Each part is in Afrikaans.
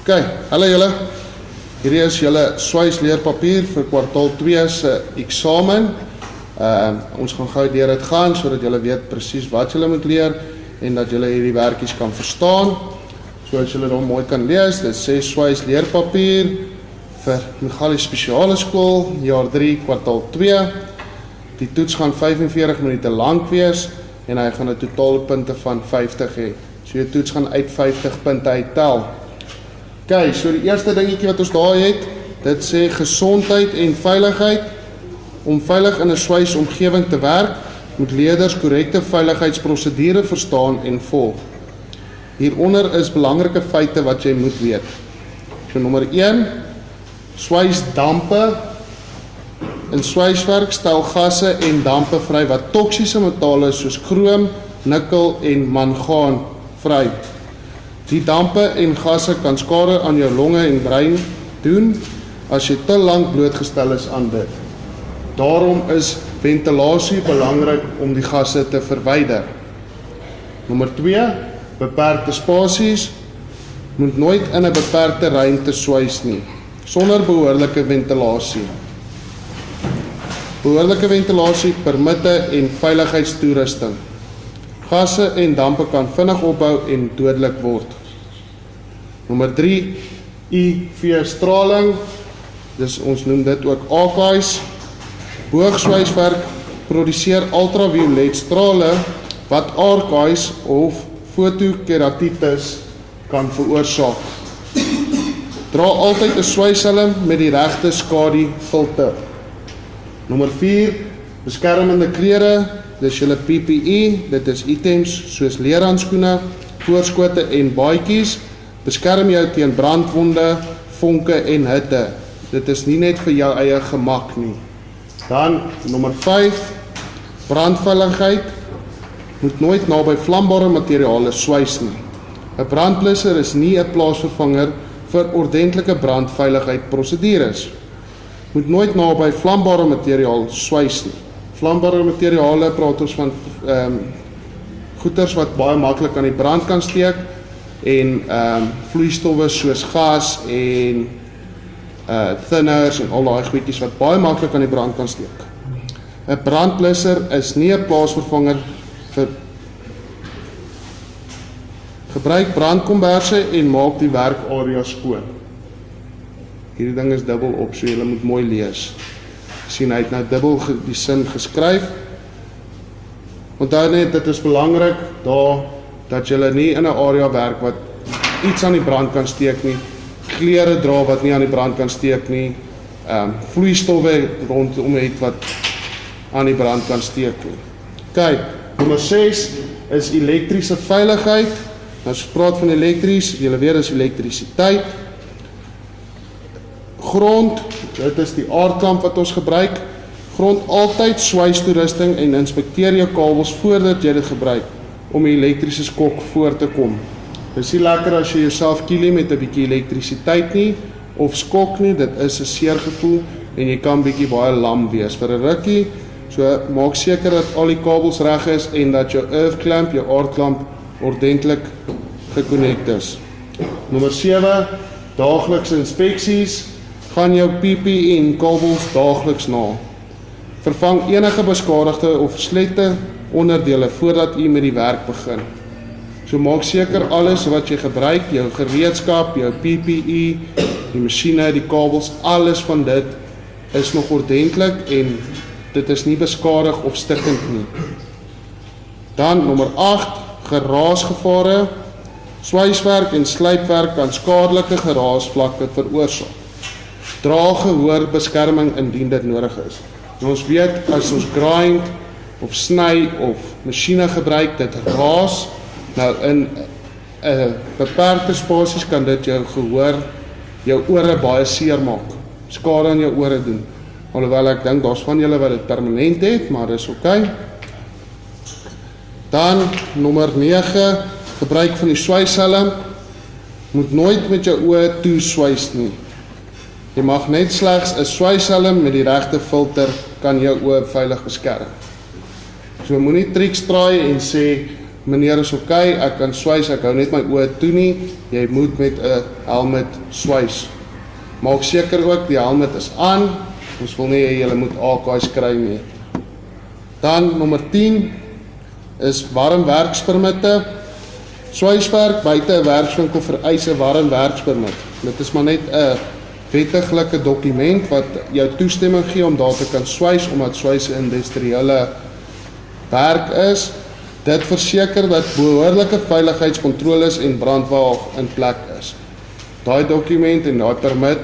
Ok, hallo julle. Hierdie is julle swys leerpapier vir kwartaal 2 se eksamen. Ons gaan gou deur dit gaan sodat julle weet presies wat julle moet leer en dat julle hierdie werkies kan verstaan. So as julle dan mooi kan lees, dit sê swys leerpapier vir Magalies Spesiale Skool, jaar 3, kwartaal 2. Die toets gaan 45 minute lank wees en hy gaan 'n totaalpunte van 50 hê. So jou toets gaan uit 50 punte uittel. Ok, so die eerste dingetjie wat ons daar het, dit sê gesondheid en veiligheid. Om veilig in 'n swys omgewing te werk, moet leerders korrekte veiligheidsprosedure verstaan en volg. Hieronder is belangrike feite wat jy moet weet. So nommer 1, swys dampe. In swyswerk stel gasse en dampe vry wat toksiese metale soos chroom, nikkel en mangaan vry. Die dampe en gasse kan skade aan jou longe en brein doen as jy te lank blootgestel is aan dit. Daarom is ventilasie belangrik om die gasse te verwyder. Nommer 2, beperkte spasies. Moet nooit in 'n beperkte ruimte swys nie, sonder behoorlike ventilasie. Behoorlike ventilasie, permitte en veiligheidstoerusting. Gasse en dampe kan vinnig opbou en dodelik word. Nommer 3, UV-straling. Dus ons noem dit ook AKI's. Boogswyswerk produseer ultraviolet strale wat AKI's of fotokeratitis kan veroorsaak. Dra altyd 'n swyshelm met die regte skadu-filter. Nommer 4, beskermende klere. Dis julle PPE, dit is items soos leerhandskoene, voorskote en baadjies. Beskerm jou teen brandwonde, vonke en hitte. Dit is nie net vir jou eie gemak nie. Dan nommer 5, brandveiligheid. Moet nooit naby vlambare materiale swys nie. 'n Brandblusser is nie 'n plaasvervanger vir ordentlike brandveiligheid prosedures. Moet nooit naby vlambare materiaal swys nie. Vlambare materiale praat ons van goeders wat baie maklik aan die brand kan steek en vloeistowwe soos gas en thinners en al daai goedjies wat baie maklik aan die brand kan steek. 'n Brandblusser is nie 'n plaasvervanger vir gebruik brandkomberse en maak die werkarea skoon. Hierdie ding is dubbel op, so julle moet mooi lees. Sien, hy het nou dubbel die sin geskryf. Onthou net, dit is belangrik daar dat julle nie in 'n area werk wat iets aan die brand kan steek nie, klere dra wat nie aan die brand kan steek nie, vloeistowwe rondom het wat aan die brand kan steek nie. Ok, nommer 6 is elektriese veiligheid. As ons praat van elektries, julle weet is elektrisiteit. Grond, dit is die aardklamp wat ons gebruik. Grond altyd swystoerusting en inspekteer jou kabels voordat jy dit gebruik om die elektriese skok voor te kom. Dit is nie lekker as jy jouself kielie met 'n bietjie elektrisiteit nie of skok nie, dit is 'n seer gevoel en jy kan bietjie baie lam wees vir 'n rukkie. So maak seker dat al die kabels reg is en dat jou earth clamp, jou aardklamp ordentlik gekonnekt is. Nommer 7, daaglikse inspeksies. Gaan jou PPE en kabels daagliks na. Vervang enige beskadigde of verslegte onderdele voordat u met die werk begin. So maak seker alles wat jy gebruik, jou gereedskap, jou PPE, die masjiene, die kabels, alles van dit is nog ordentlik en dit is nie beskadig of stikkend nie. Dan nommer 8, geraasgevare. Swyswerk en slypwerk kan skadelike geraasvlakke veroorsaak. Dra gehoorbeskerming indien dit nodig is. En ons weet as ons grind of sny of masjiene gebruik, dit raas. Nou in beperkte spasies kan dit jou gehoor, jou ore baie seer maak. Skade aan jou ore doen. Alhoewel ek dink daar's van julle wat dit permanent het, maar dis ok. Dan nommer 9, gebruik van die swyshelm. Moet nooit met jou oë toe swys nie. Jy mag net slegs 'n swyshelm met die regte filter kan jou oë veilig beskerm. So moenie triks draai en sê meneer is oké, ek kan swys, ek hou net my oë toe nie, jy moet met 'n helmet swys. Maak seker ook die helmet is aan, ons wil nie julle moet AK's kry nie. Dan nommer 10 is warm werkspermitte. Swyswerk buite 'n werkswinkel vereis 'n warm werkspermit. Dit is maar net 'n wettiglike dokument wat jou toestemming gee om daar te kan swys, omdat swys 'n industriële werk is. Dit verseker dat behoorlike veiligheidskontroles en brandwaag in plek is. Daai dokument en daai permit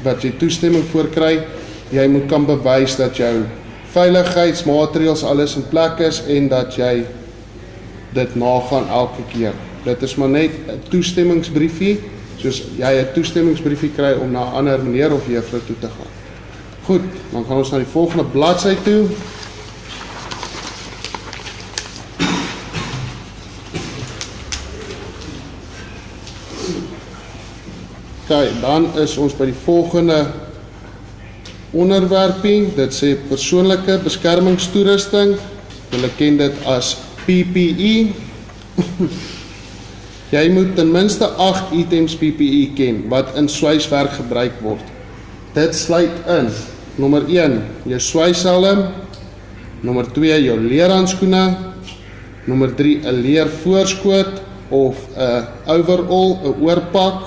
wat jy toestemming voor kry, jy moet kan bewys dat jou veiligheidsmaatreëls alles in plek is en dat jy dit nagaan elke keer. Dit is maar net 'n toestemmingsbriefie, soos jy 'n toestemmingsbriefie kry om na 'n ander meneer of juffrou toe te gaan. Goed, dan gaan ons na die volgende bladsy toe. Okay, dan is ons by die volgende onderwerpie. Dit sê persoonlike beskermingstoerusting. Julle ken dit as PPE. Jy moet ten minste 8 items PPE ken wat in swyswerk gebruik word. Dit sluit in nommer 1, jou swyshelm, nommer 2, jou leerhandskoene, nommer 3, 'n leer voorskoot of 'n overall, 'n oorpak,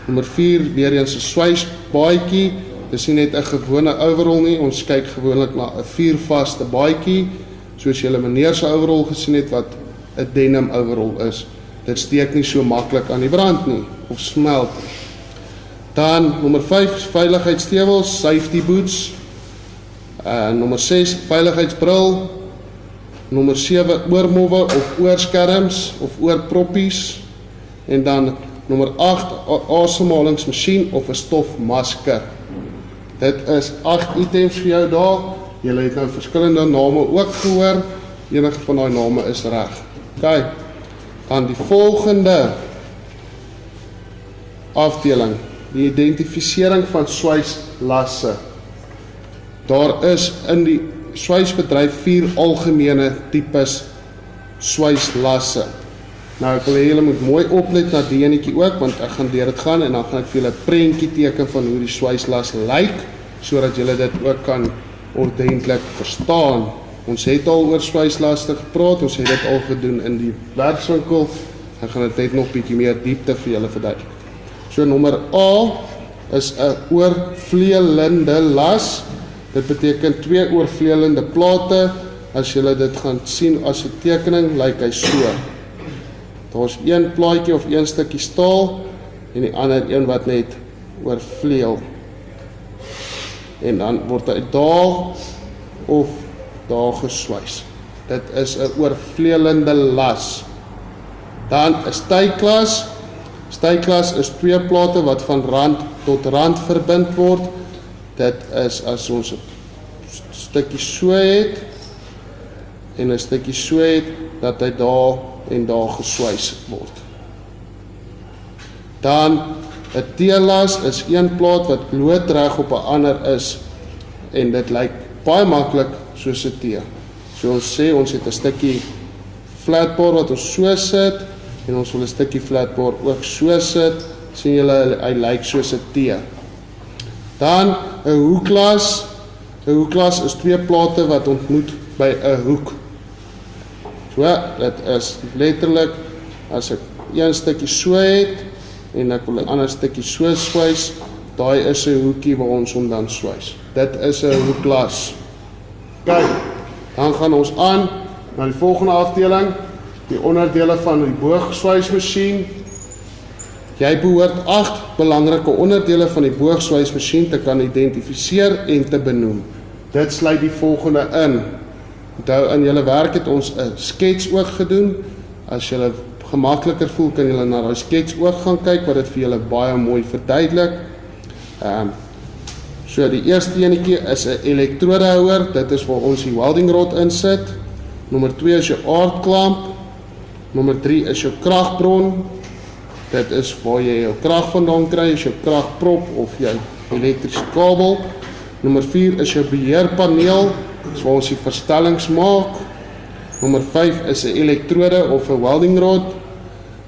nommer 4, weer eens 'n swysbaadjie. Dis nie net 'n gewone overall nie, ons kyk gewoonlik na 'n vuurvaste baadjie, soos julle meneer se overall gesien het wat 'n denim overall is. Dit steek nie so maklik aan die brand nie, of smelt. Dan nommer 5, veiligheidsstewels, safety boots. Nommer 6, veiligheidsbril. Nommer 7, oormowwe of oorskerms of oorproppies. En dan nommer 8, asemhalingsmasjien of 'n stofmasker. Dit is 8 items vir jou daar. Julle het nou verskillende name ook gehoor. Enige van daai name is reg. OK. Dan die volgende afdeling, die identifisering van swyslasse. Daar is in die swysbedryf 4 algemene tipes swyslasse. Nou ek wil hê julle moet mooi oplet na die enetjie ook, want ek gaan deur dit gaan en dan gaan ek vir julle 'n prentjie teken van hoe die swyslas lyk, sodat julle dit ook kan ordentlik verstaan. Ons het al oor swyslaste gepraat, ons het dit al gedoen in die werkswinkel. Ek gaan dit net nog bietjie meer diepte vir julle verduidelik. So nommer A is 'n oorvleelende las. Dit beteken 2 oorvleelende plate. As julle dit gaan sien as 'n tekening, lyk hy so. Daar's een plaatjie of een stukkie staal en die ander een wat net oorvleel. En dan word hy daar of daar geswys. Dit is 'n oorvleelende las. Dan 'n styklas. Styklas is 2 plate wat van rand tot rand verbind word. Dit is as ons 'n stukkie so het en 'n stukkie so het, dat hy daar en daar geswys word. Dan 'n T-las is 1 plaat wat loodreg op 'n ander is en dit lyk baie maklik soos 'n T. So ons sê ons het 'n stukkie flatboard wat ons so sit en ons wil 'n stukkie flatboard ook so sit. Sien julle, hy lyk soos 'n T. Dan 'n hoeklas. 'n Hoeklas is 2 plate wat ontmoet by 'n hoek. So, dit is letterlik as ek een stukkie so het en ek wil 'n ander stukkie so swys, daai is 'n hoekie waar ons hom dan swys. Dit is 'n hoeklas. Kyk, dan gaan ons aan na die volgende afdeling, die onderdele van die boogswysmasjien. Jy behoort 8 belangrike onderdele van die boogswysmasjien te kan identifiseer en te benoem. Dit sluit die volgende in. Onthou, in julle werk het ons 'n skets ook gedoen. As julle gemakliker voel, kan julle na daai skets ook gaan kyk, wat dit vir julle baie mooi verduidelik. So die eerste enetjie is 'n elektrodehouer. Dit is waar ons die welding rod insit. Nommer 2 is jou aardklamp. Nommer 3 is jou kragbron. Dit is waar jy jou krag vandaan kry, is jou kragprop of jou elektriese kabel. Nommer 4 is jou beheerpaneel. Dis waar ons die verstellings maak. Nommer 5 is 'n elektrode of 'n welding rod.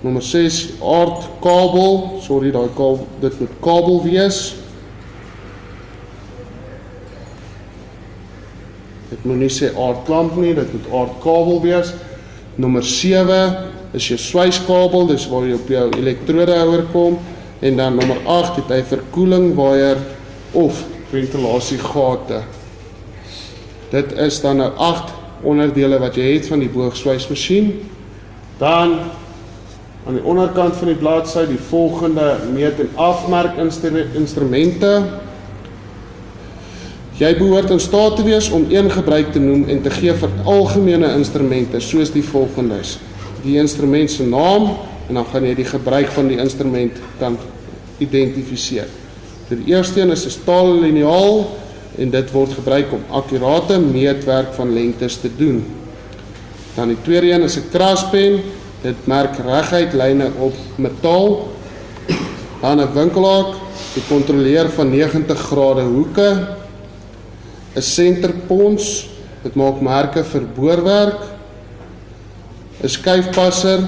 Nommer 6, aardkabel. Sorry, dit moet kabel wees. Dit moet nie sê aardklamp nie, dit moet aardkabel wees. Nommer 7 is jou swyskabel, dis waar jy op jou elektrodehouer kom. En dan nommer 8 het hy verkoeling waier of ventilasiegate. Dit is dan nou 8 onderdele wat jy het van die boogswysmasjien. Dan aan die onderkant van die bladsy die volgende meet- en afmerkinstrumente. Jy behoort in staat te wees om een gebruik te noem en te gee vir algemene instrumente soos die volgende is. Die instrument se naam en dan gaan jy die gebruik van die instrument kan identifiseer. Die eerste een is 'n staal liniaal en dit word gebruik om akkurate meetwerk van lengtes te doen. Dan die tweede een is 'n kraspen. Dit merk reguit lyne op metaal. Dan 'n winkelaak, die kontroleer van 90 grade hoeke. 'n senterpons, dit maak merke vir boorwerk. 'n skuifpasser,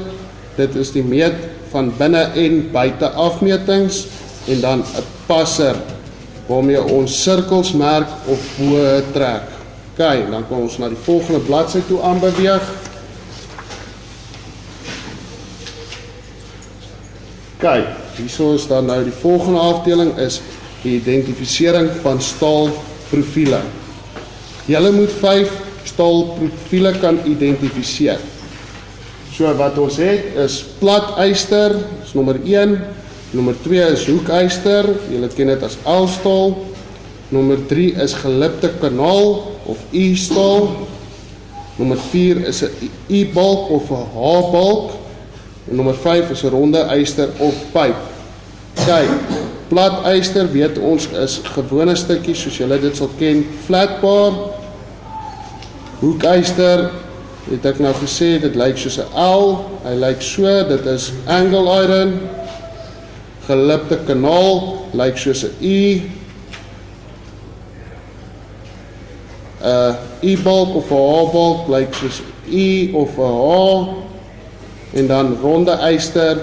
dit is die meet van binne en buite afmetings. En dan 'n passer, waarmee ons sirkels merk of boë trek. OK, dan kom ons na die volgende bladsy toe aanbeweeg. OK, hierso is dan nou die volgende afdeling is die identifisering van staalprofiele. Julle moet 5 staalprofiele kan identifiseer. So wat ons het is plat yster, is nommer 1. Nommer 2 is hoekyster, julle ken dit as L-staal. Nommer 3 is gelipte kanaal of I-staal. Nommer 4 is 'n I-balk of 'n H-balk. En nommer 5 is 'n ronde yster of pyp. Kyk, plat yster weet ons is gewone stukkies soos julle dit sal ken, flatbar. Hoekyster, het ek nou gesê, dit lyk soos 'n L, hy lyk so, dit is angle iron. Gelipte kanaal, lyk soos 'n I. I-balk of 'n H-balk, lyk soos I of 'n H. En dan ronde yster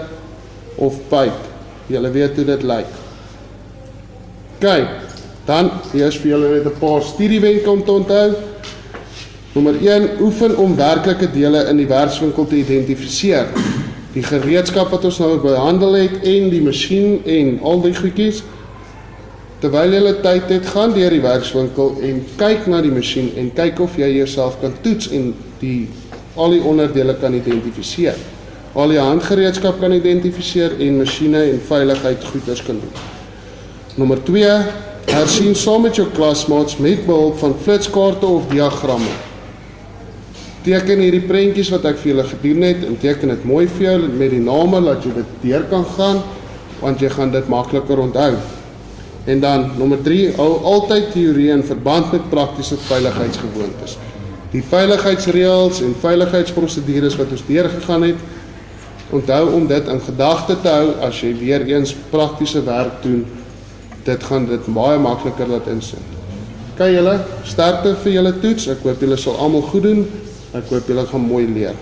of pyp. Julle weet hoe dit lyk. OK, dan hier is vir julle net 'n paar studiewenke om te onthou. Nommer 1, oefen om werklike dele in die werkswinkel te identifiseer. Die gereedskap wat ons nou behandel het en die masjien en al die goedjies. Terwyl jy tyd het, gaan deur die werkswinkel en kyk na die masjien en kyk of jy jouself kan toets en al die onderdele kan identifiseer. Al die handgereedskap kan identifiseer en masjiene en veiligheid goeders kan doen. Nommer 2, hersien saam met jou klasmaats met behulp van flitskaarte of diagramme. Teken hierdie prentjies wat ek vir julle gedoen het en teken dit mooi vir jou met die name dat jy dit deur kan gaan, want jy gaan dit makliker onthou. En dan nommer 3, hou altyd teorie in verband met praktiese veiligheidsgewoontes. Die veiligheidsreëls en veiligheidsprosedures wat ons deurgegaan het, onthou om dit in gedagte te hou as jy weer eens praktiese werk doen. Dit gaan dit baie makliker laat insit. OK julle, sterkte vir julle toets. Ek hoop julle sal almal goed doen. Ek hoop julle gaan mooi leer.